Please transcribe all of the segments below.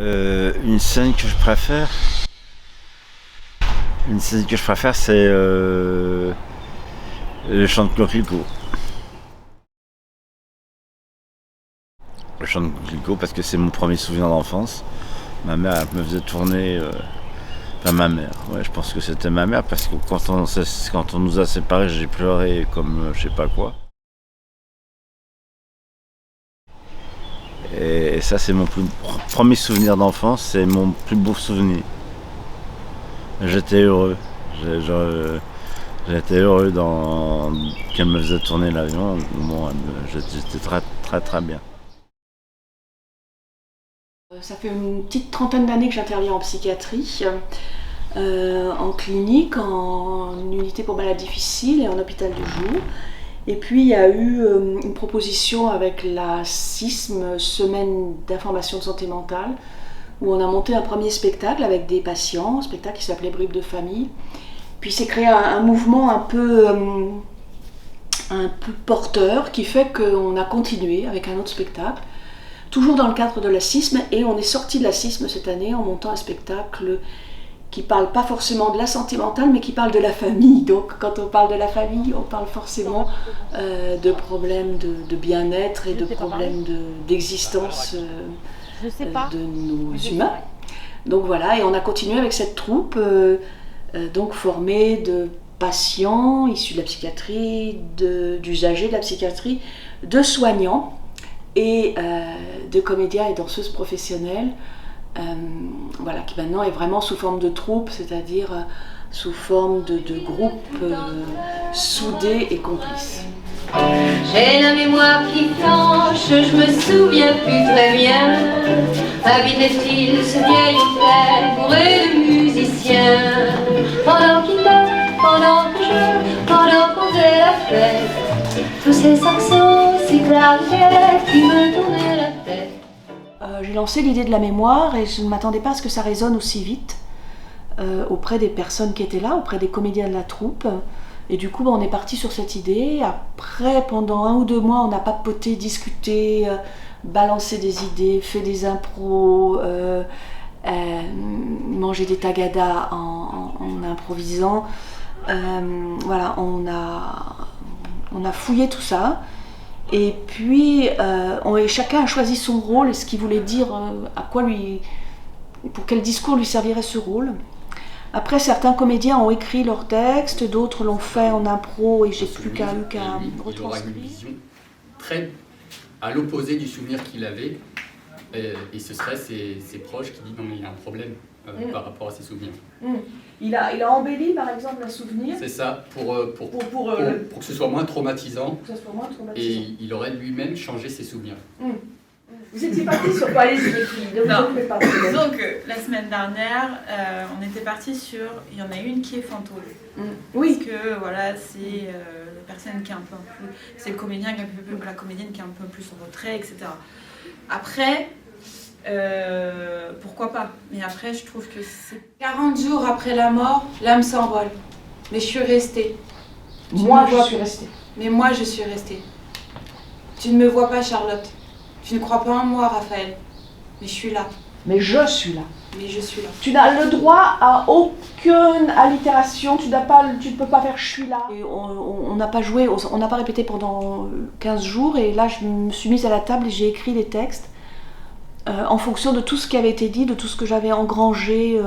Une scène que je préfère. Une scène que je préfère, c'est le chant de Coquelicot. Le chant de Coquelicot parce que c'est mon premier souvenir d'enfance. Ma mère elle me faisait tourner. Enfin, ma mère, ouais, je pense que c'était ma mère parce que quand on nous a séparés, j'ai pleuré comme je sais pas quoi. Et ça, c'est mon premier souvenir d'enfance, c'est mon plus beau souvenir. J'étais heureux. J'étais heureux qu'elle me faisait tourner l'avion. Bon, j'étais très très très bien. Ça fait une petite trentaine d'années que j'interviens en psychiatrie, en clinique, en unité pour malades difficiles et en hôpital de jour. Et puis il y a eu une proposition avec la SISM, Semaine d'information de santé mentale, où on a monté un premier spectacle avec des patients, un spectacle qui s'appelait Bribes de famille. Puis s'est créé un mouvement un peu porteur qui fait qu'on a continué avec un autre spectacle, toujours dans le cadre de la SISM, et on est sorti de la SISM cette année en montant un spectacle qui parle pas forcément de la santé mentale, mais qui parle de la famille. Donc quand on parle de la famille, on parle forcément de problèmes de bien-être et de problèmes d'existence de nos humains. Donc voilà, et on a continué avec cette troupe, donc formée de patients issus de la psychiatrie, d'usagers de la psychiatrie, de soignants et de comédiens et danseuses professionnelles. Voilà, qui maintenant est vraiment sous forme de troupe, c'est-à-dire sous forme de groupe soudés et complices. J'ai la mémoire qui flanche, je me souviens plus très bien. Habitait-il ce vieil hôtel bourré de musiciens? Pendant qu'il dort, pendant que je, pendant qu'on faisait la fête, tous ces saxos, ces clarinettes qui me tournaient la tête. J'ai lancé l'idée de la mémoire et je ne m'attendais pas à ce que ça résonne aussi vite auprès des personnes qui étaient là, auprès des comédiens de la troupe. Et du coup, on est parti sur cette idée. Après, pendant 1 ou 2 mois, on a papoté, discuté, balancé des idées, fait des impros, mangé des tagadas en improvisant. Voilà, on a fouillé tout ça. Et puis, chacun a choisi son rôle et ce qu'il voulait dire, pour quel discours lui servirait ce rôle. Après, certains comédiens ont écrit leur texte, d'autres l'ont fait en impro et j'ai plus qu'à retranscrire. Il aura une vision très à l'opposé du souvenir qu'il avait, et ce serait ses proches qui disent non mais il y a un problème par rapport à ses souvenirs. Il a embelli par exemple un souvenir. C'est ça, pour que ce soit moins traumatisant, et il aurait lui-même changé ses souvenirs. Vous étiez parti sur quoi les filles? Disons que la semaine dernière, on était parti sur. Il y en a une qui est fantôme. Oui. Parce que voilà, c'est la personne qui est un peu plus. C'est le comédien qui est un peu plus. La comédienne qui est un peu plus en retrait, etc. Après, pourquoi pas? Mais après, je trouve que c'est. 40 jours après la mort, l'âme s'envole. Mais je suis restée. Moi, je suis restée. Mais moi, je suis restée. Tu ne me vois pas, Charlotte. Tu ne crois pas en moi, Raphaël. Mais je suis là. Mais je suis là. Mais je suis là. Tu n'as le droit à aucune allitération, tu ne peux pas faire je suis là. On n'a pas joué, on n'a pas répété pendant 15 jours et là je me suis mise à la table et j'ai écrit des textes en fonction de tout ce qui avait été dit, de tout ce que j'avais engrangé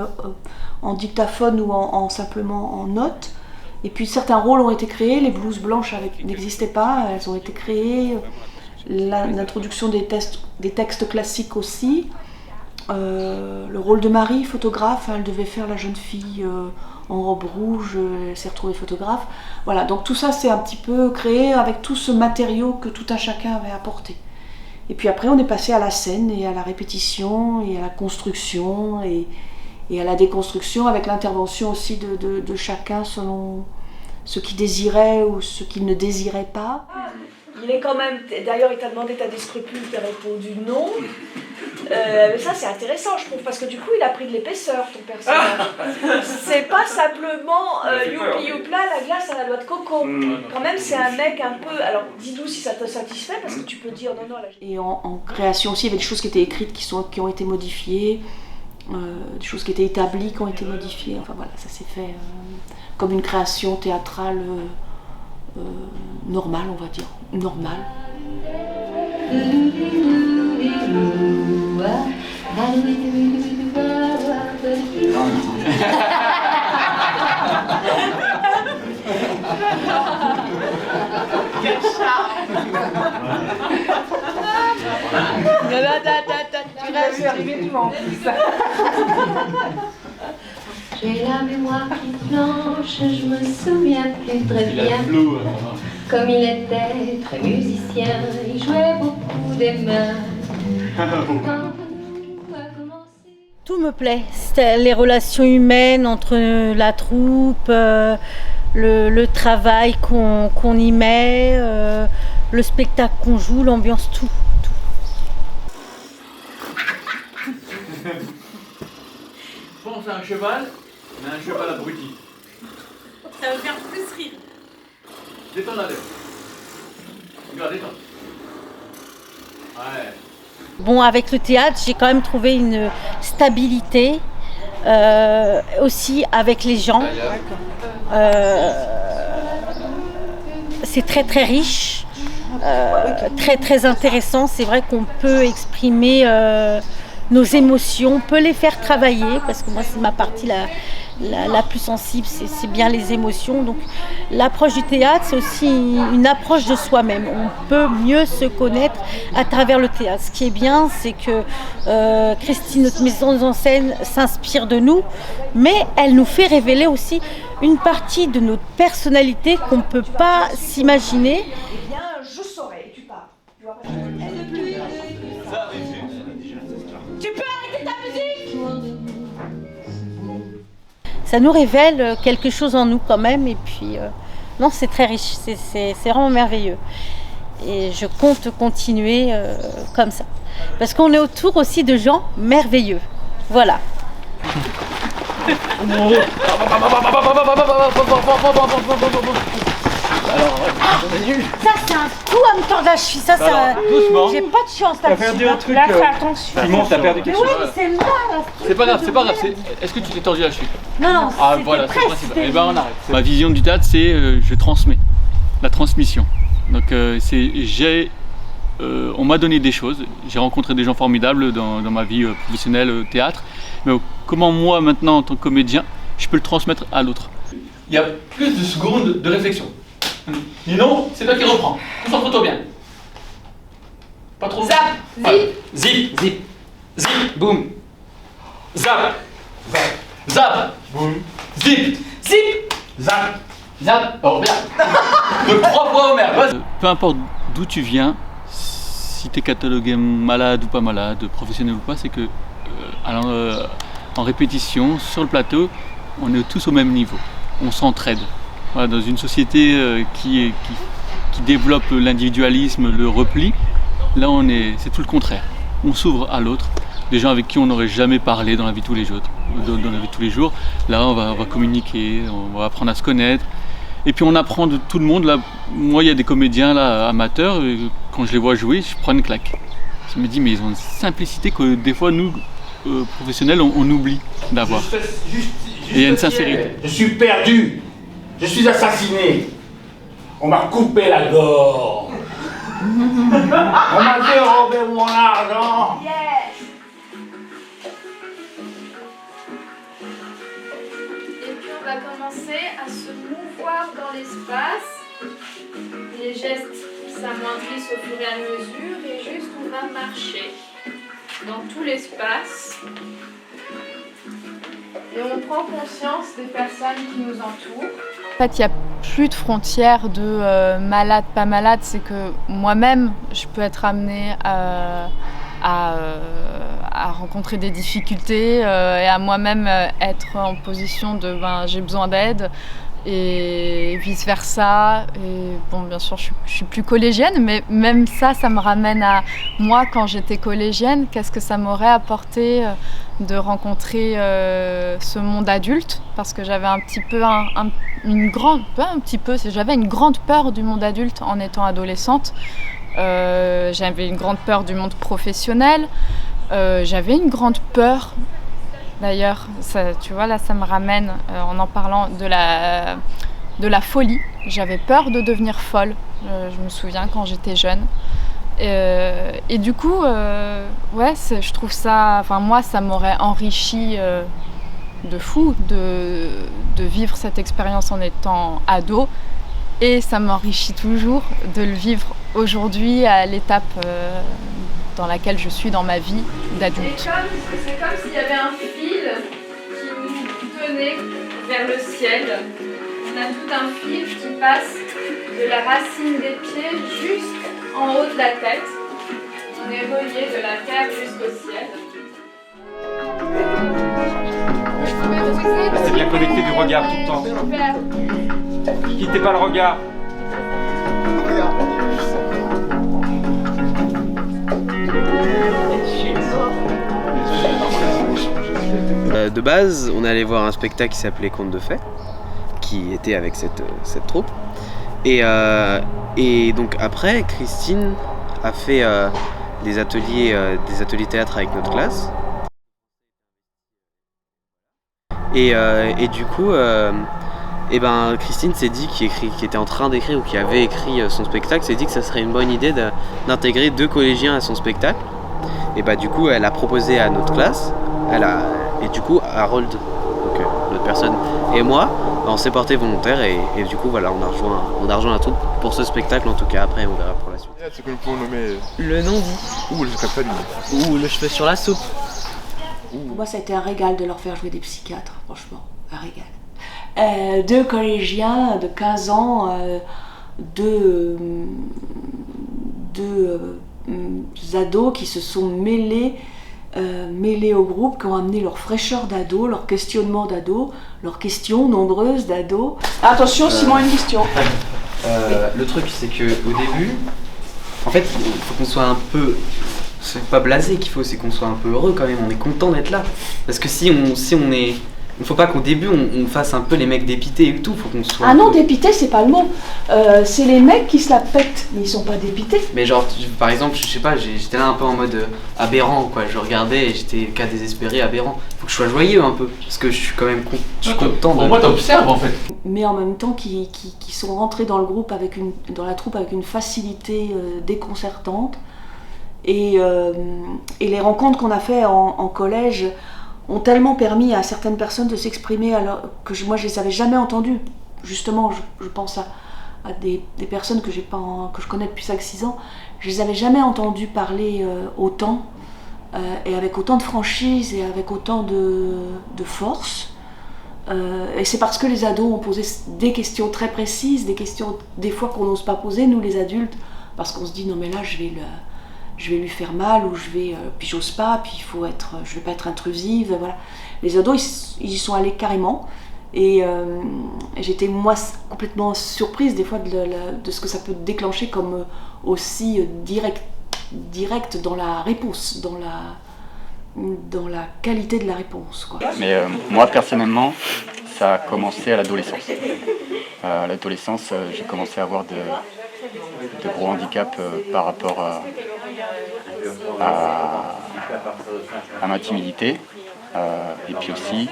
en dictaphone ou simplement en notes. Et puis certains rôles ont été créés, les blouses blanches n'existaient pas, elles ont été créées. L'introduction des textes classiques aussi. Le rôle de Marie, photographe, elle devait faire la jeune fille en robe rouge, elle s'est retrouvée photographe. Voilà, donc tout ça c'est un petit peu créé avec tout ce matériau que tout un chacun avait apporté. Et puis après on est passé à la scène et à la répétition et à la construction et à la déconstruction avec l'intervention aussi de chacun selon ce qu'il désirait ou ce qu'il ne désirait pas. Il est quand même, d'ailleurs il t'a demandé t'as des scrupules, t'as répondu non. Ça c'est intéressant je trouve parce que du coup il a pris de l'épaisseur ton personnage. C'est pas simplement youpi youpla la glace à la noix de coco. Quand même c'est un mec un peu. Alors dis-nous si ça te satisfait parce que tu peux dire non. Là... Et en création aussi il y avait des choses qui étaient écrites qui ont été modifiées, des choses qui étaient établies qui ont été modifiées. Enfin voilà ça s'est fait comme une création théâtrale normale on va dire normale. Quel charme. Tu l'as vu arriver devant. J'ai la mémoire qui flanche, je me souviens plus très bien. Comme il était très musicien, il jouait beaucoup des mains. Tout me plaît, c'était les relations humaines entre la troupe, le travail qu'on y met, le spectacle qu'on joue, l'ambiance, tout. Pense à un cheval, mais un cheval abruti. Ça va faire plus rire. Détends la lèvre. Regarde, détends. Ouais. Bon, avec le théâtre, j'ai quand même trouvé une stabilité, aussi avec les gens. C'est très très riche, très très intéressant. C'est vrai qu'on peut exprimer nos émotions, on peut les faire travailler, parce que moi c'est ma partie la plus sensible, c'est bien les émotions. Donc l'approche du théâtre, c'est aussi une approche de soi-même. On peut mieux se connaître à travers le théâtre. Ce qui est bien, c'est que Christine, notre mise en scène, s'inspire de nous, mais elle nous fait révéler aussi une partie de notre personnalité qu'on ne peut pas s'imaginer. Eh bien, je saurais, tu pars. Tu peux arrêter ta musique? Ça nous révèle quelque chose en nous quand même, et puis non, c'est très riche, c'est vraiment merveilleux. Et je compte continuer comme ça, parce qu'on est autour aussi de gens merveilleux. Voilà. Ça c'est un coup à me tordre la cheville, ça doucement. j'ai pas de chance T'as perdu un truc. Là, fais attention. Simon, t'as perdu quelque chose. Mais oui, c'est mal. C'est pas grave, c'est pas grave. Est-ce que tu t'es tordu la cheville? Non, Ah c'était voilà, c'est le presque. principe. Eh ben on arrête. Ma vision du théâtre, c'est je transmets, la transmission. Donc on m'a donné des choses, j'ai rencontré des gens formidables dans ma vie professionnelle au théâtre, mais comment moi maintenant en tant que comédien, je peux le transmettre à l'autre. Il y a plus de secondes de réflexion. Sinon, c'est toi qui reprends. Concentre-toi bien. Pas trop. Zap. Voilà. Zip. Zip. Zip. Boum. Zap. Zap. Zap. Boum. Zip. Zip. Zap. Zap. Oh merde. Donc 3 fois Homer. Peu importe d'où tu viens, si tu es catalogué malade ou pas malade, professionnel ou pas, c'est que en répétition, sur le plateau, on est tous au même niveau. On s'entraide. Voilà, dans une société qui développe l'individualisme, le repli, là c'est tout le contraire. On s'ouvre à l'autre, des gens avec qui on n'aurait jamais parlé dans la vie de tous les jours. Là, on va communiquer, on va apprendre à se connaître. Et puis on apprend de tout le monde. Là, moi, il y a des comédiens là, amateurs, et quand je les vois jouer, je prends une claque. Je me dis, mais ils ont une simplicité que des fois, nous, professionnels, on oublie d'avoir. Et il y a une sincérité. Je suis perdu. Je suis assassiné. On m'a coupé la gorge. On m'a dérobé mon argent. Yes. Et puis on va commencer à se mouvoir dans l'espace. Les gestes s'amoindrissent au fur et à mesure et juste on va marcher dans tout l'espace. Et on prend conscience des personnes qui nous entourent. En fait, il n'y a plus de frontières de malade, pas malade. C'est que moi-même, je peux être amenée à rencontrer des difficultés et à moi-même être en position de j'ai besoin d'aide. et vice-versa. Et bon, bien sûr, je suis plus collégienne, mais même ça me ramène à moi quand j'étais collégienne. Qu'est-ce que ça m'aurait apporté de rencontrer ce monde adulte, parce que j'avais un petit peu j'avais une grande peur du monde adulte en étant adolescente. J'avais une grande peur du monde professionnel. J'avais une grande peur. D'ailleurs, tu vois, là, ça me ramène, en parlant de la folie. J'avais peur de devenir folle, je me souviens, quand j'étais jeune. Et du coup, je trouve ça... Enfin, moi, ça m'aurait enrichi de fou de vivre cette expérience en étant ado. Et ça m'enrichit toujours de le vivre aujourd'hui à l'étape dans laquelle je suis dans ma vie d'adulte. C'est comme s'il y avait un fil qui nous tenait vers le ciel. On a tout un fil qui passe de la racine des pieds juste en haut de la tête. On est relié de la terre jusqu'au ciel. C'est bien connecté du regard tout le temps. Quittez pas le regard. De base, on allait voir un spectacle qui s'appelait Contes de Fées, qui était avec cette troupe. Et donc après, Christine a fait des ateliers théâtre avec notre classe. Et du coup, Christine s'est dit, qui était en train d'écrire ou qui avait écrit son spectacle, s'est dit que ça serait une bonne idée d'intégrer 2 collégiens à son spectacle. Et du coup, elle a proposé à notre classe, et du coup, Harold, donc l'autre personne, et moi, on s'est porté volontaire et du coup, voilà, on a rejoint la troupe pour ce spectacle en tout cas. Après, on verra pour la suite. C'est que nous pouvons nommer le non-dit. Ou le secret de famille. Ou le cheveu sur la soupe. Pour moi, ça a été un régal de leur faire jouer des psychiatres, franchement, un régal. 2 collégiens de 15 ans, 2 ados qui se sont mêlés au groupe, qui ont amené leur fraîcheur d'ado, leur questionnement d'ado, leurs questions nombreuses d'ado. Attention, Simon a une question. Le truc, c'est que au début, en fait, il faut qu'on soit un peu... C'est pas blasé qu'il faut, c'est qu'on soit un peu heureux quand même, on est content d'être là. Parce que si on est... Il faut pas qu'au début on fasse un peu les mecs dépités et tout, faut qu'on soit... Ah non, dépités, c'est pas le mot. C'est les mecs qui se la pètent, mais ils sont pas dépités. Mais genre, par exemple, je sais pas, j'étais là un peu en mode aberrant, quoi. Je regardais et j'étais cas désespéré, aberrant. Faut que je sois joyeux un peu, parce que je suis quand même content de... Moi, t'observes en fait. Mais en même temps, qui sont rentrés dans le groupe, dans la troupe avec une facilité déconcertante. Et les rencontres qu'on a fait en collège ont tellement permis à certaines personnes de s'exprimer alors que moi je les avais jamais entendues. Justement, je pense à des personnes que je connais depuis 5-6 ans. Je les avais jamais entendues parler autant et avec autant de franchise et avec autant de force. Et c'est parce que les ados ont posé des questions très précises, des questions des fois qu'on n'ose pas poser, nous les adultes, parce qu'on se dit non mais là je vais lui faire mal, ou puis j'ose pas, puis je vais pas être intrusive, voilà. Les ados, ils y sont allés carrément, et j'étais moi complètement surprise des fois de ce que ça peut déclencher comme aussi direct dans la réponse, dans la qualité de la réponse, quoi. Mais moi personnellement, ça a commencé à l'adolescence. À l'adolescence, j'ai commencé à avoir de gros handicaps par rapport à ma timidité, et puis aussi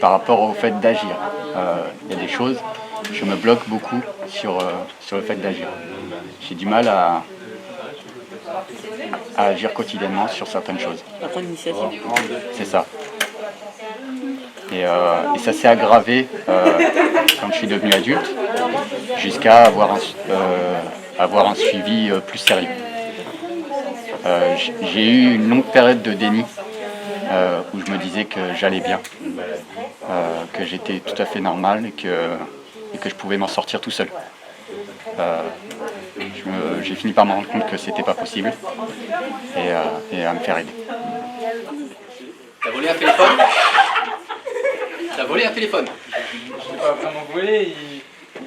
par rapport au fait d'agir. Il y a des choses, je me bloque beaucoup sur le fait d'agir. J'ai du mal à agir quotidiennement sur certaines choses. À prendre l'initiative. C'est ça. Et ça s'est aggravé quand je suis devenu adulte, jusqu'à avoir un suivi plus sérieux. J'ai eu une longue période de déni où je me disais que j'allais bien, que j'étais tout à fait normal et que je pouvais m'en sortir tout seul. J'ai fini par me rendre compte que c'était pas possible et à me faire aider. T'as volé un téléphone ? T'as volé un téléphone. Je l'ai pas vraiment volé,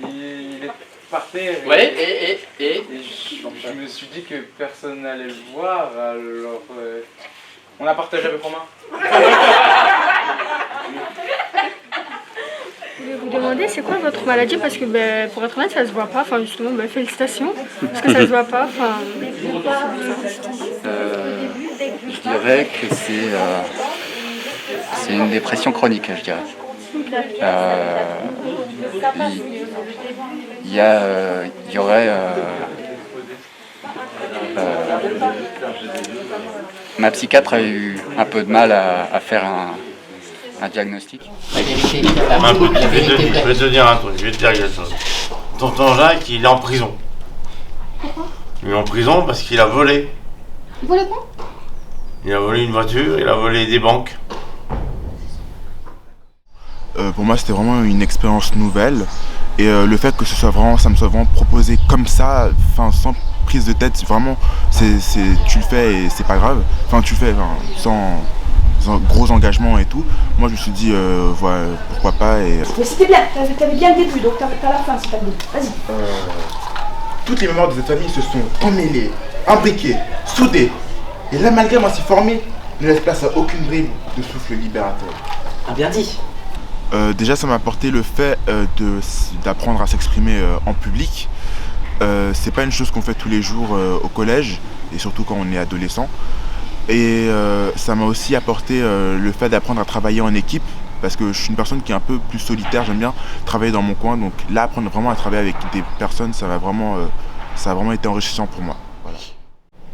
il est par terre. Ouais, et je me suis dit que personne n'allait le voir, alors on l'a partagé avec Romain. Je voulais vous demander c'est quoi votre maladie parce que pour être honnête ça se voit pas, enfin justement félicitations parce que ça se voit pas. Je dirais que c'est une dépression chronique, je dirais. Il y aurait ma psychiatre a eu un peu de mal à faire un diagnostic. Je vais te dire un truc, je vais te dire quelque chose. Tonton Jacques, il est en prison. Il est en prison parce qu'il a volé. Il volait quoi? Il a volé une voiture, il a volé des banques. Pour moi, c'était vraiment une expérience nouvelle. Et le fait que ça me soit vraiment proposé comme ça, sans prise de tête, vraiment, tu le fais et c'est pas grave. Enfin, tu le fais sans gros engagement et tout. Moi, je me suis dit, voilà, pourquoi pas. Et... Mais c'était bien, t'avais bien le début, donc t'as la fin, c'est pas le début. Vas-y. Toutes les mémoires de cette famille se sont emmêlées, imbriquées, soudées. Et l'amalgame ainsi formé ne laisse place à aucune brime de souffle libérateur. Ah, bien dit. Déjà, ça m'a apporté le fait d'apprendre à s'exprimer en public. C'est pas une chose qu'on fait tous les jours au collège, et surtout quand on est adolescent. Et ça m'a aussi apporté le fait d'apprendre à travailler en équipe, parce que je suis une personne qui est un peu plus solitaire, j'aime bien travailler dans mon coin. Donc là, apprendre vraiment à travailler avec des personnes, ça a vraiment été enrichissant pour moi. Voilà.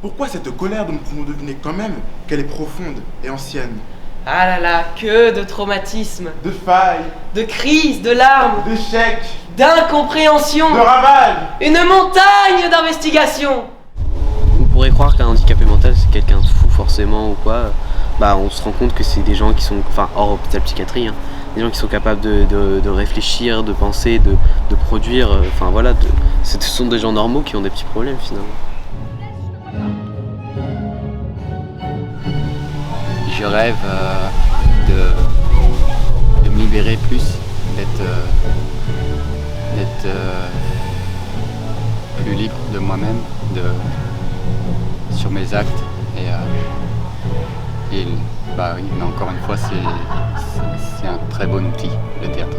Pourquoi cette colère dont nous pouvons deviner quand même qu'elle est profonde et ancienne? Ah là là, que de traumatismes, de failles, de crises, de larmes, d'échecs, d'incompréhension, de ravages, une montagne d'investigations. On pourrait croire qu'un handicapé mental c'est quelqu'un de fou forcément ou quoi. Bah on se rend compte que c'est des gens qui sont, enfin hors hôpital psychiatrie, des gens qui sont capables de réfléchir, de penser, de produire, enfin voilà, ce sont des gens normaux qui ont des petits problèmes finalement. Je rêve de me libérer plus, d'être plus libre de moi-même, sur mes actes. Et bah oui, mais encore une fois, c'est un très bon outil, le théâtre.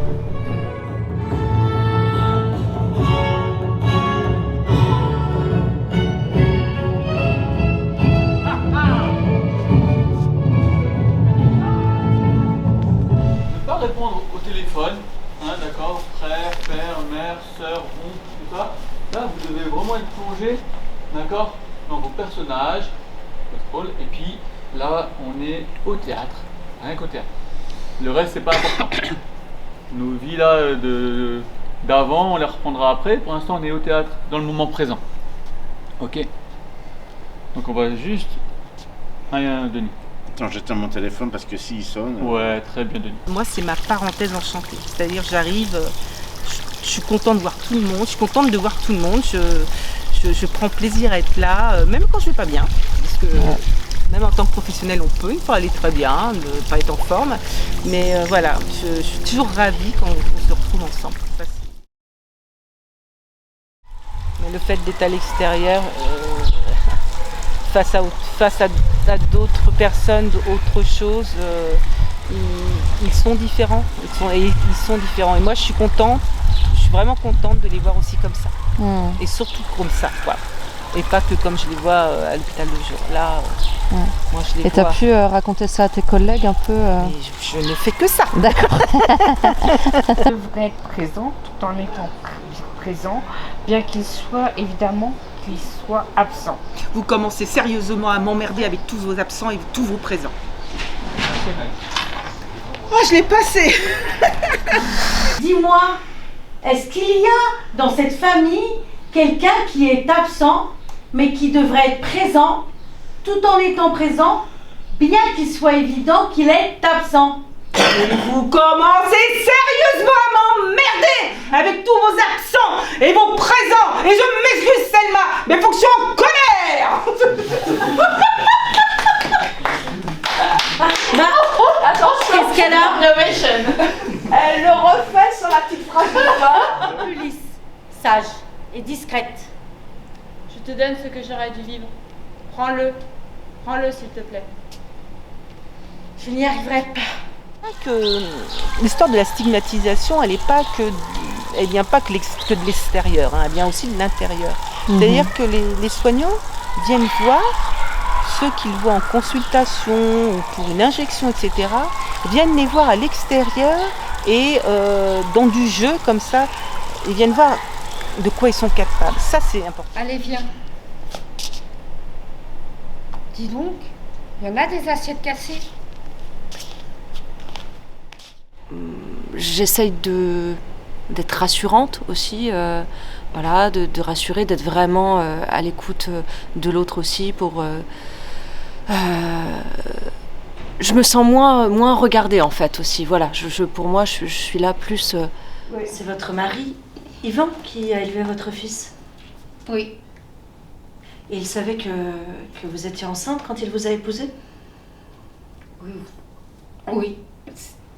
Répondre au téléphone, d'accord, frère, père, mère, soeur, oncle, tout ça. Là, vous devez vraiment être plongé, d'accord, dans vos personnages, votre rôle, et puis là, on est au théâtre, rien qu'au théâtre. Le reste, c'est pas important. Nos vies là d'avant, on les reprendra après. Pour l'instant, on est au théâtre, dans le moment présent. Ok. Donc, on va juste. Denis. Attends, j'éteins mon téléphone parce que s'il sonne... Ouais, très bien, Denis. Moi, c'est ma parenthèse enchantée. C'est-à-dire, j'arrive, je suis contente de voir tout le monde, je suis contente de voir tout le monde, je prends plaisir à être là, même quand je vais pas bien. Parce que même en tant que professionnel, on peut ne pas aller très bien, ne pas être en forme. Mais voilà, je suis toujours ravie quand on se retrouve ensemble. Ça, mais le fait d'être à l'extérieur... face à d'autres personnes, d'autres choses, ils sont différents. Ils sont différents. Et moi, je suis vraiment contente de les voir aussi comme ça. Et surtout comme ça, quoi. Et pas que comme je les vois à l'hôpital le jour. Là, moi, je les vois. Et tu as pu raconter ça à tes collègues un peu Je ne fais que ça. D'accord. Je devrais être présent tout en étant présent, bien qu'il soit évidemment absent. Vous commencez sérieusement à m'emmerder avec tous vos absents et tous vos présents. Oh, je l'ai passé. Dis-moi, est-ce qu'il y a dans cette famille quelqu'un qui est absent, mais qui devrait être présent, tout en étant présent, bien qu'il soit évident qu'il est absent? Et vous commencez sérieusement à m'emmerder avec tous vos absents et vos présents. Et je m'excuse, Selma, mais faut que je sois en colère. Attends, qu'est-ce qu'elle a? elle le refait sur la petite phrase de fin. Plus lisse, sage et discrète. Je te donne ce que j'aurais dû vivre. Prends-le. Prends-le, s'il te plaît. Je n'y arriverai pas. Que l'histoire de la stigmatisation, elle vient pas que de l'extérieur, hein, elle vient aussi de l'intérieur. C'est-à-dire que les soignants viennent voir ceux qu'ils voient en consultation ou pour une injection, etc., viennent les voir à l'extérieur et dans du jeu comme ça, ils viennent voir de quoi ils sont capables. Ça, c'est important. Allez, viens. Dis donc, il y en a des assiettes cassées. J'essaye d'être rassurante aussi, voilà, de rassurer, d'être vraiment à l'écoute de l'autre aussi pour... je me sens moins regardée en fait aussi, voilà, pour moi je suis là plus... Oui. C'est votre mari, Yvan, qui a élevé votre fils? Oui. Et il savait que vous étiez enceinte quand il vous a épousée? Oui. Oui.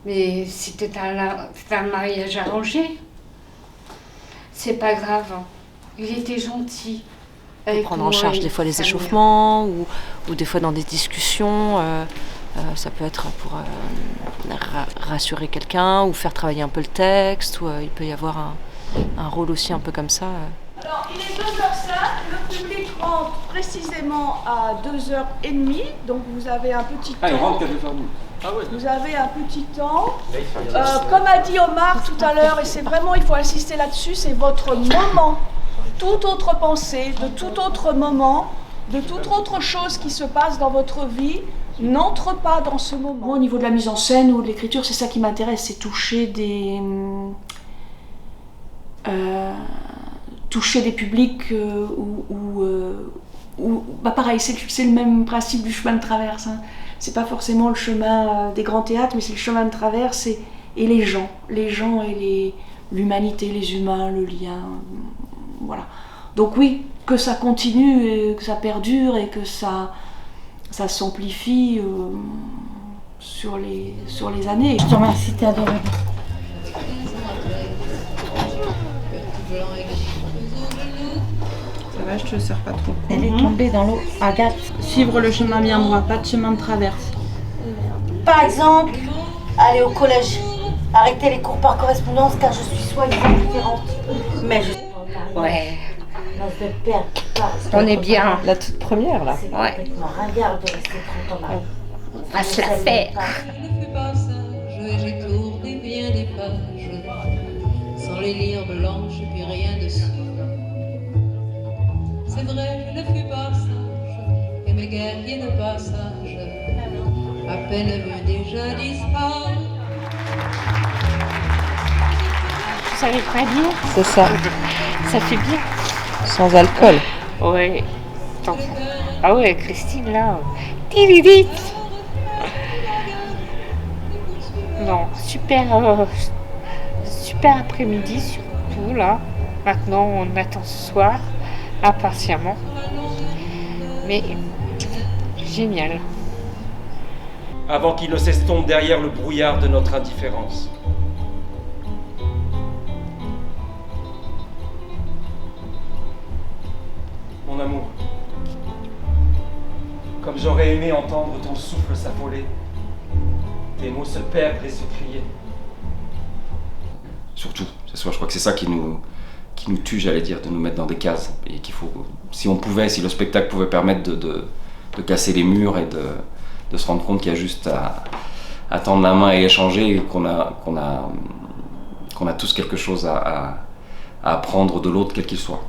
Mais c'était un mariage arrangé. C'est pas grave. Il était gentil. Pour prendre en charge des fois les échauffements ou des fois dans des discussions. Ça peut être pour rassurer quelqu'un ou faire travailler un peu le texte. Ou il peut y avoir un rôle aussi un peu comme ça. Alors, il est 2h05, le public rentre précisément à 2h30, donc vous avez un petit temps. Ah, il rentre qu'à 2h30. Ah ouais. Vous avez un petit temps. Comme a dit Omar tout à l'heure, et c'est vraiment, il faut insister là-dessus, c'est votre moment. Toute autre pensée, de tout autre moment, de toute autre chose qui se passe dans votre vie, n'entre pas dans ce moment. Moi, au niveau de la mise en scène ou de l'écriture, c'est ça qui m'intéresse, c'est toucher des publics bah pareil, c'est le même principe du chemin de traverse. Hein. C'est pas forcément le chemin des grands théâtres, mais c'est le chemin de traverse et les gens et l'humanité, les humains, le lien, voilà. Donc oui, que ça continue et que ça perdure et que ça s'amplifie sur les années. Je te remercie, t'es adorable. Ça va, je te sers pas trop. Elle est tombée dans l'eau. Agathe. Suivre le chemin bien droit, pas de chemin de traverse. Par exemple, aller au collège. Arrêter les cours par correspondance car je suis soi-disant différente. Mais je... Ouais. On est bien. La toute première là. C'est complètement ringard de rester 30 ans là. On va se la faire. J'ai tourné bien des pages, sans les lire blanches puis rien dessus. C'est vrai, je ne fus pas sage, et mes guerriers de passage, à peine vus déjà disparus. Vous savez pas dire? C'est ça. Ça fait bien. Sans alcool. Ouais. Ah ouais, Christine là. Tididit. Non, super après-midi surtout là. Maintenant on attend ce soir impatiemment. Mais génial. Avant qu'il ne s'estompe derrière le brouillard de notre indifférence. Mon amour, comme j'aurais aimé entendre ton souffle s'affoler, tes mots se perdre et se crier. Surtout, je crois que c'est ça qui nous tue, j'allais dire, de nous mettre dans des cases. Et qu'il faut, si le spectacle pouvait permettre de casser les murs et de se rendre compte qu'il y a juste à tendre la main et échanger, et qu'on a tous quelque chose à apprendre de l'autre, quel qu'il soit.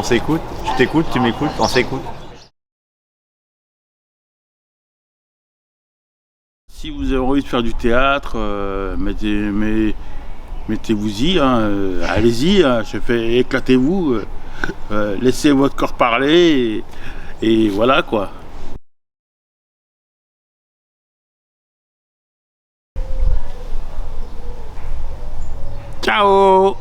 s'écoute. Je t'écoute, tu m'écoutes, on s'écoute. Si vous avez envie de faire du théâtre, mettez-vous-y, hein, allez-y, hein, éclatez-vous, laissez votre corps parler et voilà quoi. Ciao.